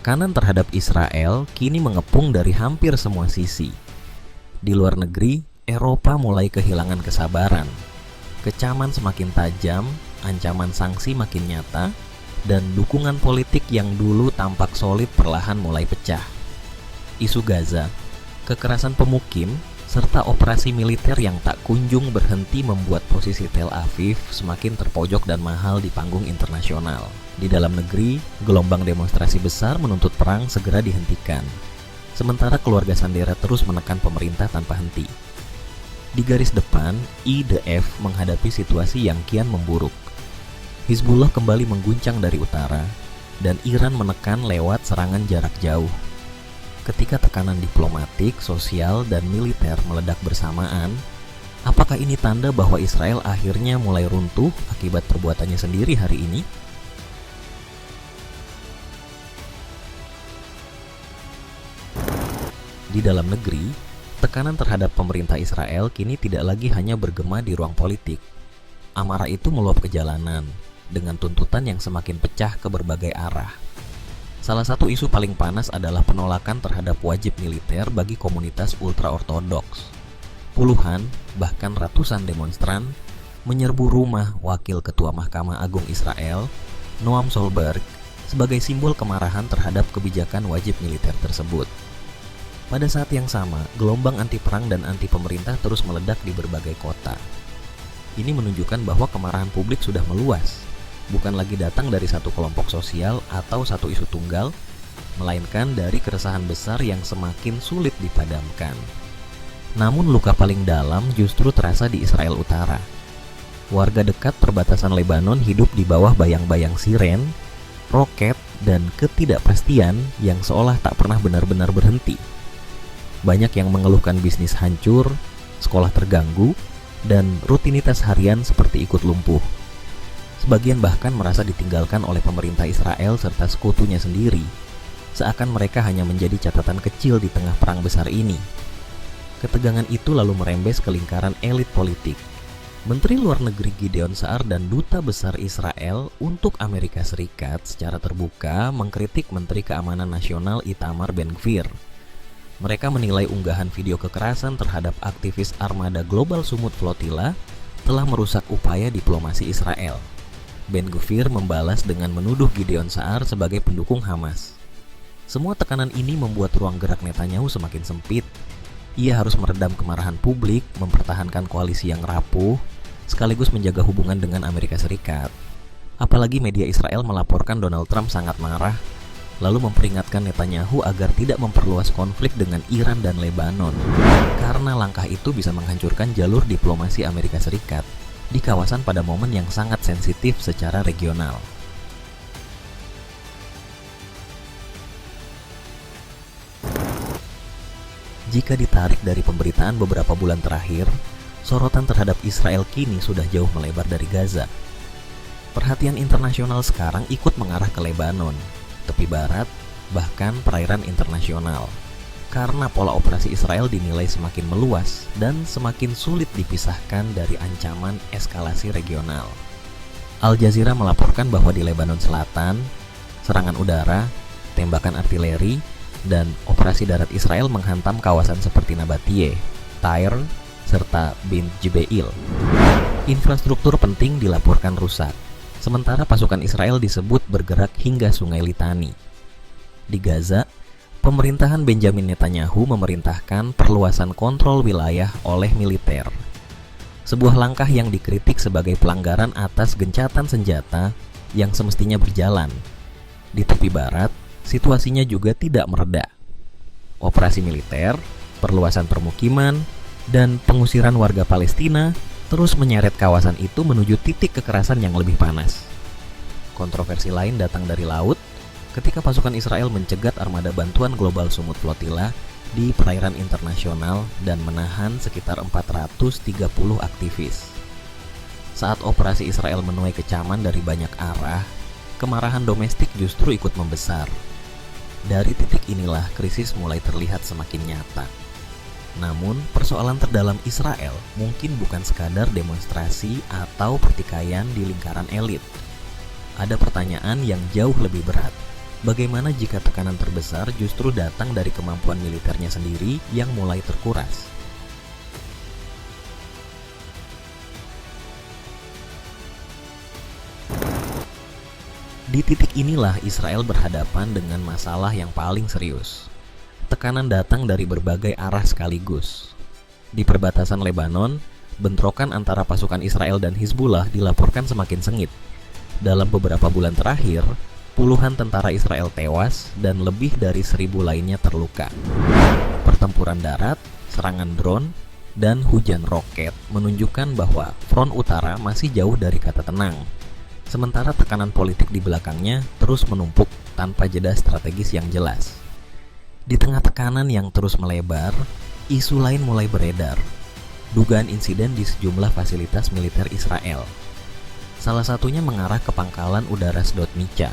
Tekanan terhadap Israel kini mengepung dari hampir semua sisi. Di luar negeri, Eropa mulai kehilangan kesabaran. Kecaman semakin tajam, ancaman sanksi makin nyata, dan dukungan politik yang dulu tampak solid perlahan mulai pecah. Isu Gaza, kekerasan pemukim, serta operasi militer yang tak kunjung berhenti membuat posisi Tel Aviv semakin terpojok dan mahal di panggung internasional. Di dalam negeri, gelombang demonstrasi besar menuntut perang segera dihentikan. Sementara keluarga Sandera terus menekan pemerintah tanpa henti. Di garis depan, IDF menghadapi situasi yang kian memburuk. Hizbullah kembali mengguncang dari utara, dan Iran menekan lewat serangan jarak jauh. Ketika tekanan diplomatik, sosial, dan militer meledak bersamaan, apakah ini tanda bahwa Israel akhirnya mulai runtuh akibat perbuatannya sendiri hari ini? Di dalam negeri, tekanan terhadap pemerintah Israel kini tidak lagi hanya bergema di ruang politik. Amarah itu meluap ke jalanan, dengan tuntutan yang semakin pecah ke berbagai arah. Salah satu isu paling panas adalah penolakan terhadap wajib militer bagi komunitas ultra-ortodoks. Puluhan, bahkan ratusan demonstran menyerbu rumah Wakil Ketua Mahkamah Agung Israel, Noam Solberg, sebagai simbol kemarahan terhadap kebijakan wajib militer tersebut. Pada saat yang sama, gelombang anti-perang dan anti-pemerintah terus meledak di berbagai kota. Ini menunjukkan bahwa kemarahan publik sudah meluas, bukan lagi datang dari satu kelompok sosial atau satu isu tunggal, melainkan dari keresahan besar yang semakin sulit dipadamkan. Namun luka paling dalam justru terasa di Israel Utara. Warga dekat perbatasan Lebanon hidup di bawah bayang-bayang siren, roket, dan ketidakpastian yang seolah tak pernah benar-benar berhenti. Banyak yang mengeluhkan bisnis hancur, sekolah terganggu, dan rutinitas harian seperti ikut lumpuh. Sebagian bahkan merasa ditinggalkan oleh pemerintah Israel serta sekutunya sendiri, seakan mereka hanya menjadi catatan kecil di tengah perang besar ini. Ketegangan itu lalu merembes ke lingkaran elit politik. Menteri Luar Negeri Gideon Sa'ar dan Duta Besar Israel untuk Amerika Serikat secara terbuka mengkritik Menteri Keamanan Nasional Itamar Ben-Gvir. Mereka menilai unggahan video kekerasan terhadap aktivis armada Global Sumut Flotilla telah merusak upaya diplomasi Israel. Ben-Gvir membalas dengan menuduh Gideon Sa'ar sebagai pendukung Hamas. Semua tekanan ini membuat ruang gerak Netanyahu semakin sempit. Ia harus meredam kemarahan publik, mempertahankan koalisi yang rapuh, sekaligus menjaga hubungan dengan Amerika Serikat. Apalagi media Israel melaporkan Donald Trump sangat marah, lalu memperingatkan Netanyahu agar tidak memperluas konflik dengan Iran dan Lebanon, karena langkah itu bisa menghancurkan jalur diplomasi Amerika Serikat di kawasan pada momen yang sangat sensitif secara regional. Jika ditarik dari pemberitaan beberapa bulan terakhir, sorotan terhadap Israel kini sudah jauh melebar dari Gaza. Perhatian internasional sekarang ikut mengarah ke Lebanon, tepi barat, bahkan perairan internasional. Karena pola operasi Israel dinilai semakin meluas dan semakin sulit dipisahkan dari ancaman eskalasi regional. Al Jazeera melaporkan bahwa di Lebanon Selatan, serangan udara, tembakan artileri, dan operasi darat Israel menghantam kawasan seperti Nabatiyeh, Tyre, serta Bint Jbeil. Infrastruktur penting dilaporkan rusak, sementara pasukan Israel disebut bergerak hingga Sungai Litani. Di Gaza, pemerintahan Benjamin Netanyahu memerintahkan perluasan kontrol wilayah oleh militer. Sebuah langkah yang dikritik sebagai pelanggaran atas gencatan senjata yang semestinya berjalan. Di tepi barat, situasinya juga tidak mereda. Operasi militer, perluasan permukiman, dan pengusiran warga Palestina terus menyeret kawasan itu menuju titik kekerasan yang lebih panas. Kontroversi lain datang dari laut, ketika pasukan Israel mencegat armada bantuan Global Sumut Flotilla di perairan internasional dan menahan sekitar 430 aktivis. Saat operasi Israel menuai kecaman dari banyak arah, kemarahan domestik justru ikut membesar. Dari titik inilah krisis mulai terlihat semakin nyata. Namun, persoalan terdalam Israel mungkin bukan sekadar demonstrasi atau pertikaian di lingkaran elit. Ada pertanyaan yang jauh lebih berat. Bagaimana jika tekanan terbesar justru datang dari kemampuan militernya sendiri yang mulai terkuras? Di titik inilah Israel berhadapan dengan masalah yang paling serius. Tekanan datang dari berbagai arah sekaligus. Di perbatasan Lebanon, bentrokan antara pasukan Israel dan Hizbullah dilaporkan semakin sengit. Dalam beberapa bulan terakhir, puluhan tentara Israel tewas dan lebih dari 1.000 lainnya terluka. Pertempuran darat, serangan drone, dan hujan roket menunjukkan bahwa front utara masih jauh dari kata tenang. Sementara tekanan politik di belakangnya terus menumpuk tanpa jeda strategis yang jelas. Di tengah tekanan yang terus melebar, isu lain mulai beredar. Dugaan insiden di sejumlah fasilitas militer Israel. Salah satunya mengarah ke pangkalan udara Sdot Micha,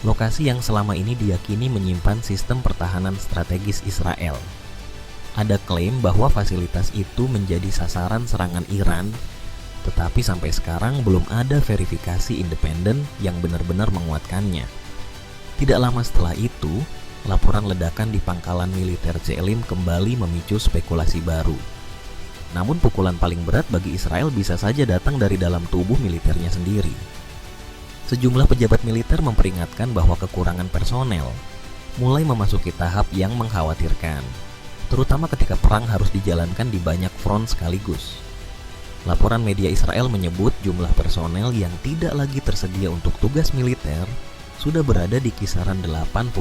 lokasi yang selama ini diyakini menyimpan sistem pertahanan strategis Israel. Ada klaim bahwa fasilitas itu menjadi sasaran serangan Iran, tetapi sampai sekarang belum ada verifikasi independen yang benar-benar menguatkannya. Tidak lama setelah itu, laporan ledakan di pangkalan militer Jelim kembali memicu spekulasi baru. Namun pukulan paling berat bagi Israel bisa saja datang dari dalam tubuh militernya sendiri. Sejumlah pejabat militer memperingatkan bahwa kekurangan personel mulai memasuki tahap yang mengkhawatirkan, terutama ketika perang harus dijalankan di banyak front sekaligus. Laporan media Israel menyebut jumlah personel yang tidak lagi tersedia untuk tugas militer sudah berada di kisaran 80.000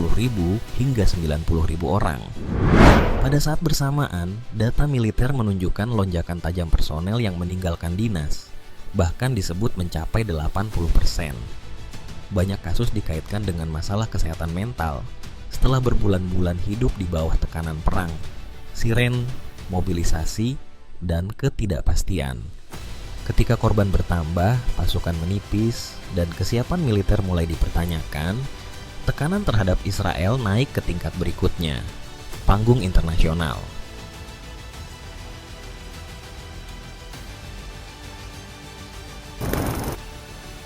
hingga 90.000 orang. Pada saat bersamaan, data militer menunjukkan lonjakan tajam personel yang meninggalkan dinas, bahkan disebut mencapai 80%. Banyak kasus dikaitkan dengan masalah kesehatan mental setelah berbulan-bulan hidup di bawah tekanan perang, siren, mobilisasi, dan ketidakpastian. Ketika korban bertambah, pasukan menipis, dan kesiapan militer mulai dipertanyakan, tekanan terhadap Israel naik ke tingkat berikutnya, panggung internasional.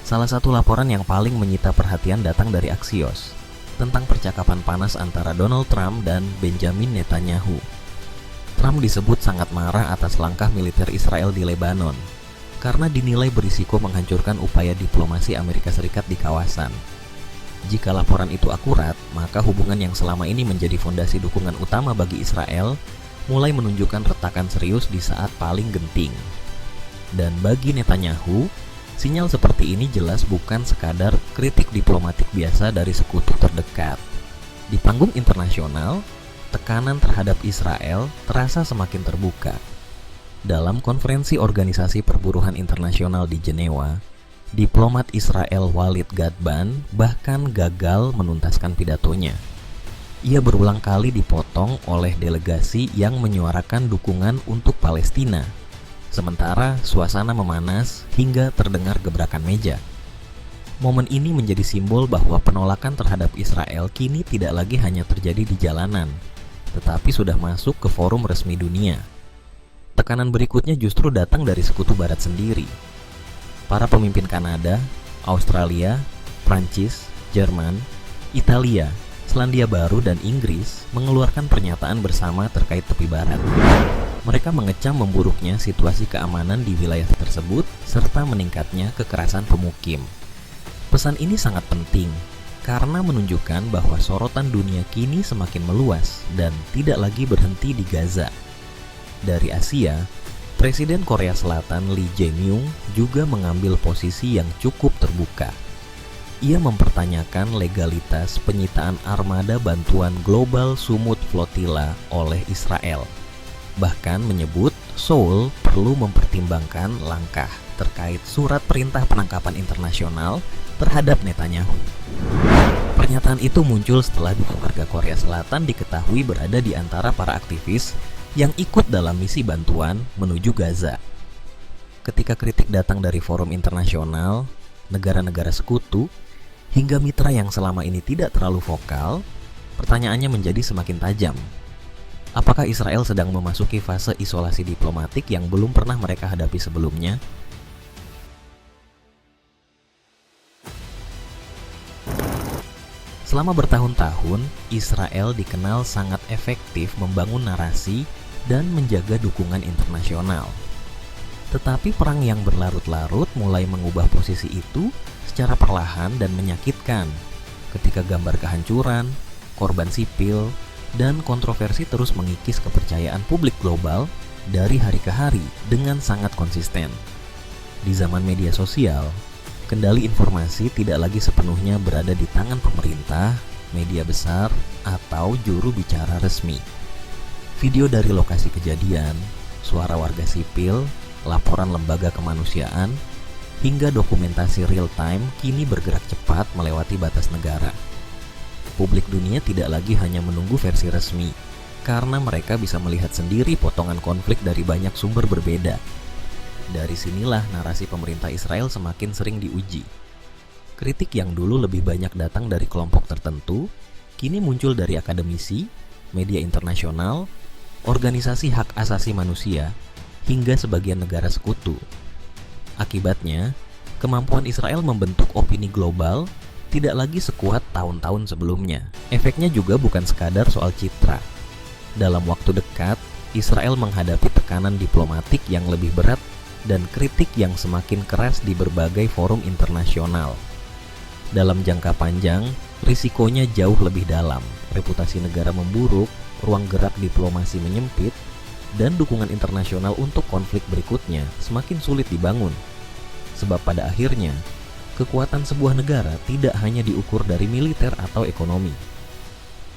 Salah satu laporan yang paling menyita perhatian datang dari Axios, tentang percakapan panas antara Donald Trump dan Benjamin Netanyahu. Trump disebut sangat marah atas langkah militer Israel di Lebanon karena dinilai berisiko menghancurkan upaya diplomasi Amerika Serikat di kawasan. Jika laporan itu akurat, maka hubungan yang selama ini menjadi fondasi dukungan utama bagi Israel mulai menunjukkan retakan serius di saat paling genting. Dan bagi Netanyahu, sinyal seperti ini jelas bukan sekadar kritik diplomatik biasa dari sekutu terdekat. Di panggung internasional, tekanan terhadap Israel terasa semakin terbuka. Dalam konferensi Organisasi Perburuhan Internasional di Jenewa, diplomat Israel Walid Gadban bahkan gagal menuntaskan pidatonya. Ia berulang kali dipotong oleh delegasi yang menyuarakan dukungan untuk Palestina. Sementara suasana memanas hingga terdengar gebrakan meja. Momen ini menjadi simbol bahwa penolakan terhadap Israel kini tidak lagi hanya terjadi di jalanan, tetapi sudah masuk ke forum resmi dunia. Tekanan berikutnya justru datang dari sekutu barat sendiri. Para pemimpin Kanada, Australia, Prancis, Jerman, Italia, Selandia Baru, dan Inggris mengeluarkan pernyataan bersama terkait tepi barat. Mereka mengecam memburuknya situasi keamanan di wilayah tersebut serta meningkatnya kekerasan pemukim. Pesan ini sangat penting karena menunjukkan bahwa sorotan dunia kini semakin meluas dan tidak lagi berhenti di Gaza. Dari Asia, Presiden Korea Selatan Lee Jae-myung juga mengambil posisi yang cukup terbuka. Ia mempertanyakan legalitas penyitaan armada bantuan Global Sumut Flotilla oleh Israel. Bahkan menyebut Seoul perlu mempertimbangkan langkah terkait surat perintah penangkapan internasional terhadap Netanyahu. Pernyataan itu muncul setelah dua warga Korea Selatan diketahui berada di antara para aktivis yang ikut dalam misi bantuan menuju Gaza. Ketika kritik datang dari forum internasional, negara-negara sekutu, hingga mitra yang selama ini tidak terlalu vokal, pertanyaannya menjadi semakin tajam. Apakah Israel sedang memasuki fase isolasi diplomatik yang belum pernah mereka hadapi sebelumnya? Selama bertahun-tahun, Israel dikenal sangat efektif membangun narasi dan menjaga dukungan internasional. Tetapi perang yang berlarut-larut mulai mengubah posisi itu secara perlahan dan menyakitkan ketika gambar kehancuran, korban sipil, dan kontroversi terus mengikis kepercayaan publik global dari hari ke hari dengan sangat konsisten. Di zaman media sosial, kendali informasi tidak lagi sepenuhnya berada di tangan pemerintah, media besar, atau juru bicara resmi. Video dari lokasi kejadian, suara warga sipil, laporan lembaga kemanusiaan, hingga dokumentasi real-time kini bergerak cepat melewati batas negara. Publik dunia tidak lagi hanya menunggu versi resmi, karena mereka bisa melihat sendiri potongan konflik dari banyak sumber berbeda. Dari sinilah narasi pemerintah Israel semakin sering diuji. Kritik yang dulu lebih banyak datang dari kelompok tertentu, kini muncul dari akademisi, media internasional, organisasi hak asasi manusia, hingga sebagian negara sekutu. Akibatnya, kemampuan Israel membentuk opini global tidak lagi sekuat tahun-tahun sebelumnya. Efeknya juga bukan sekadar soal citra. Dalam waktu dekat, Israel menghadapi tekanan diplomatik yang lebih berat dan kritik yang semakin keras di berbagai forum internasional. Dalam jangka panjang, risikonya jauh lebih dalam. Reputasi negara memburuk, ruang gerak diplomasi menyempit, dan dukungan internasional untuk konflik berikutnya semakin sulit dibangun. Sebab pada akhirnya, kekuatan sebuah negara tidak hanya diukur dari militer atau ekonomi.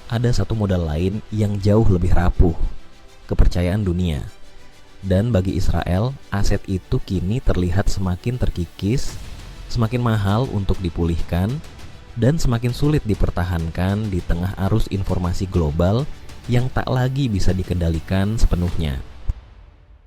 Ada satu modal lain yang jauh lebih rapuh, kepercayaan dunia. Dan bagi Israel, aset itu kini terlihat semakin terkikis, semakin mahal untuk dipulihkan, dan semakin sulit dipertahankan di tengah arus informasi global yang tak lagi bisa dikendalikan sepenuhnya.